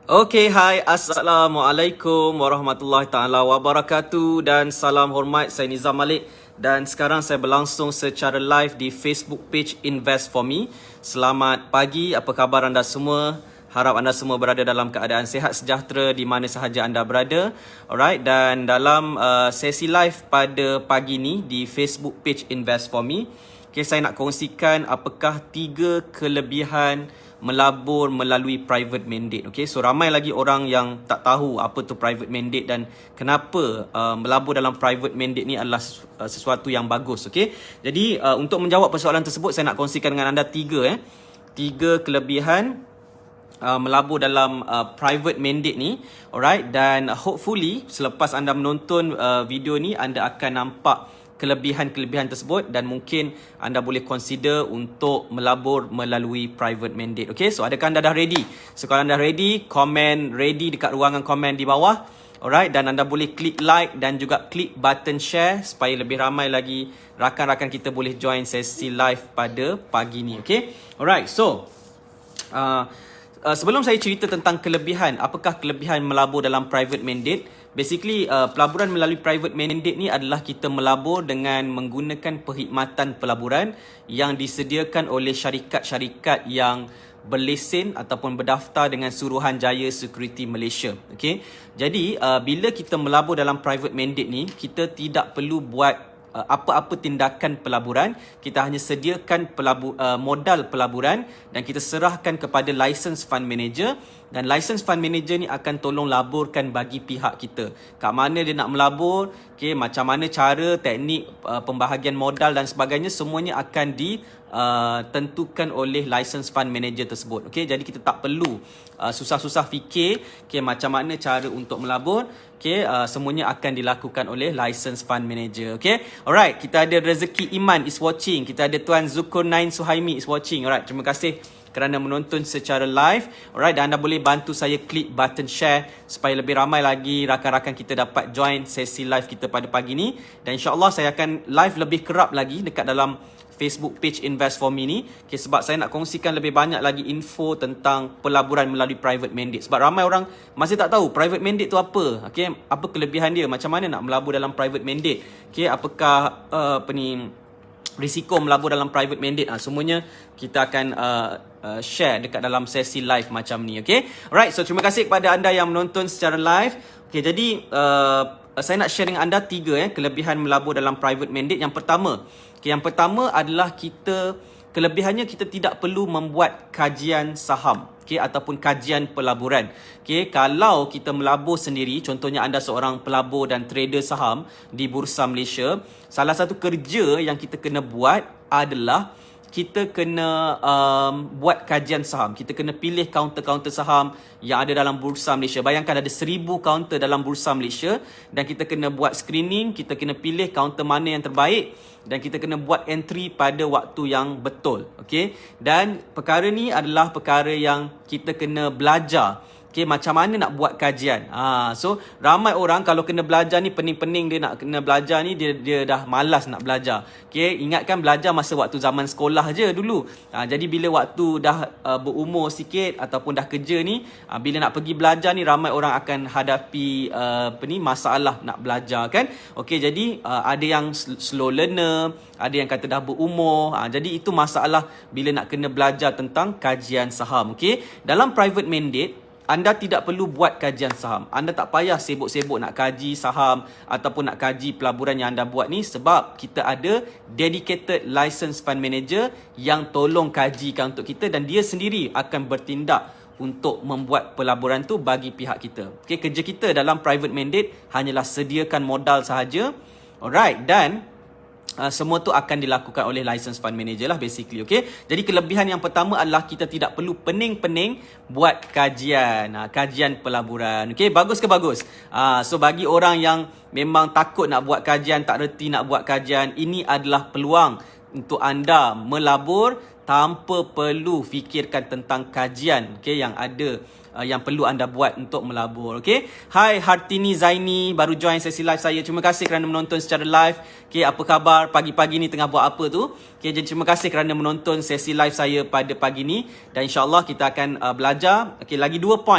Okay, hai, Assalamualaikum warahmatullahi taala wabarakatuh dan salam hormat, saya Nizam Malik dan sekarang saya berlangsung secara live di Facebook page Invest For Me. Selamat pagi, apa khabar anda semua? Harap anda semua berada dalam keadaan sihat sejahtera di mana sahaja anda berada. Alright, dan dalam sesi live pada pagi ni di Facebook page Invest For Me, okay, saya nak kongsikan apakah 3 kelebihan melabur melalui private mandate. Okay, so ramai lagi orang yang tak tahu apa tu private mandate dan kenapa melabur dalam private mandate ni adalah sesuatu yang bagus. Okay, jadi untuk menjawab persoalan tersebut, saya nak kongsikan dengan anda tiga kelebihan melabur dalam private mandate ni. Alright, dan hopefully selepas anda menonton video ni, anda akan nampak kelebihan-kelebihan tersebut dan mungkin anda boleh consider untuk melabur melalui private mandate. Okay, so adakah anda dah ready? So kalau anda ready, komen ready dekat ruangan komen di bawah. Alright, dan anda boleh klik like dan juga klik button share supaya lebih ramai lagi rakan-rakan kita boleh join sesi live pada pagi ni. Okay, alright, so sebelum saya cerita tentang kelebihan, apakah kelebihan melabur dalam private mandate? Basically, pelaburan melalui private mandate ni adalah kita melabur dengan menggunakan perkhidmatan pelaburan yang disediakan oleh syarikat-syarikat yang berlesen ataupun berdaftar dengan Suruhanjaya Security Malaysia. Okay? Jadi, bila kita melabur dalam private mandate ni, kita tidak perlu buat apa-apa tindakan pelaburan. Kita hanya sediakan modal pelaburan dan kita serahkan kepada license fund manager, dan license fund manager ni akan tolong laburkan bagi pihak kita kat mana dia nak melabur, okay, macam mana cara, teknik pembahagian modal dan sebagainya, semuanya akan ditentukan oleh license fund manager tersebut. Okay, jadi kita tak perlu susah-susah fikir, okay, macam mana cara untuk melabur. Okay, semuanya akan dilakukan oleh license fund manager. Okay, alright, kita ada Rezeki Iman is watching, kita ada Tuan Zulkarnain Suhaimi is watching. Alright, terima kasih kerana menonton secara live. Alright, dan anda boleh bantu saya klik button share supaya lebih ramai lagi rakan-rakan kita dapat join sesi live kita pada pagi ni. Dan insyaAllah saya akan live lebih kerap lagi dekat dalam Facebook page Invest For Me ni. Okay, sebab saya nak kongsikan lebih banyak lagi info tentang pelaburan melalui private mandate. Sebab ramai orang masih tak tahu private mandate tu apa. Okay, apa kelebihan dia, macam mana nak melabur dalam private mandate. Okay, apakah risiko melabur dalam private mandate. Semuanya kita akan share dekat dalam sesi live macam ni. Okay, alright, so terima kasih kepada anda yang menonton secara live. Okay, jadi saya nak share dengan anda 3 kelebihan melabur dalam private mandate. Yang pertama adalah kelebihannya kita tidak perlu membuat kajian saham, okay, ataupun kajian pelaburan. Okay, kalau kita melabur sendiri, contohnya anda seorang pelabur dan trader saham di Bursa Malaysia, salah satu kerja yang kita kena buat adalah kita kena buat kajian saham. Kita kena pilih kaunter-kaunter saham yang ada dalam Bursa Malaysia. Bayangkan ada 1000 kaunter dalam Bursa Malaysia dan kita kena buat screening, kita kena pilih kaunter mana yang terbaik dan kita kena buat entry pada waktu yang betul. Okay? Dan perkara ni adalah perkara yang kita kena belajar. Okay, macam mana nak buat kajian. So ramai orang kalau kena belajar ni, pening-pening dia nak kena belajar ni, dia dah malas nak belajar. Okay, ingatkan belajar masa waktu zaman sekolah je dulu. Jadi bila waktu dah berumur sikit ataupun dah kerja ni, bila nak pergi belajar ni, ramai orang akan hadapi masalah nak belajar kan. Okay, jadi ada yang slow learner, ada yang kata dah berumur. Jadi itu masalah bila nak kena belajar tentang kajian saham. Okay, dalam private mandate, anda tidak perlu buat kajian saham. Anda tak payah sibuk-sibuk nak kaji saham ataupun nak kaji pelaburan yang anda buat ni, sebab kita ada dedicated license fund manager yang tolong kajikan untuk kita dan dia sendiri akan bertindak untuk membuat pelaburan tu bagi pihak kita. Okay, kerja kita dalam private mandate hanyalah sediakan modal sahaja. Alright, dan semua tu akan dilakukan oleh license fund manager lah basically. Okay, jadi kelebihan yang pertama adalah kita tidak perlu pening-pening buat kajian pelaburan. Okay, bagus ke bagus? So bagi orang yang memang takut nak buat kajian, tak reti nak buat kajian, ini adalah peluang untuk anda melabur tanpa perlu fikirkan tentang kajian, okay, yang ada yang perlu anda buat untuk melabur. Okay, hai Hartini Zaini, baru join sesi live saya. Terima kasih kerana menonton secara live. Okay, apa khabar pagi-pagi ni, tengah buat apa tu? Okay, jadi terima kasih kerana menonton sesi live saya pada pagi ni, dan insyaAllah kita akan belajar. Okay, lagi 2 point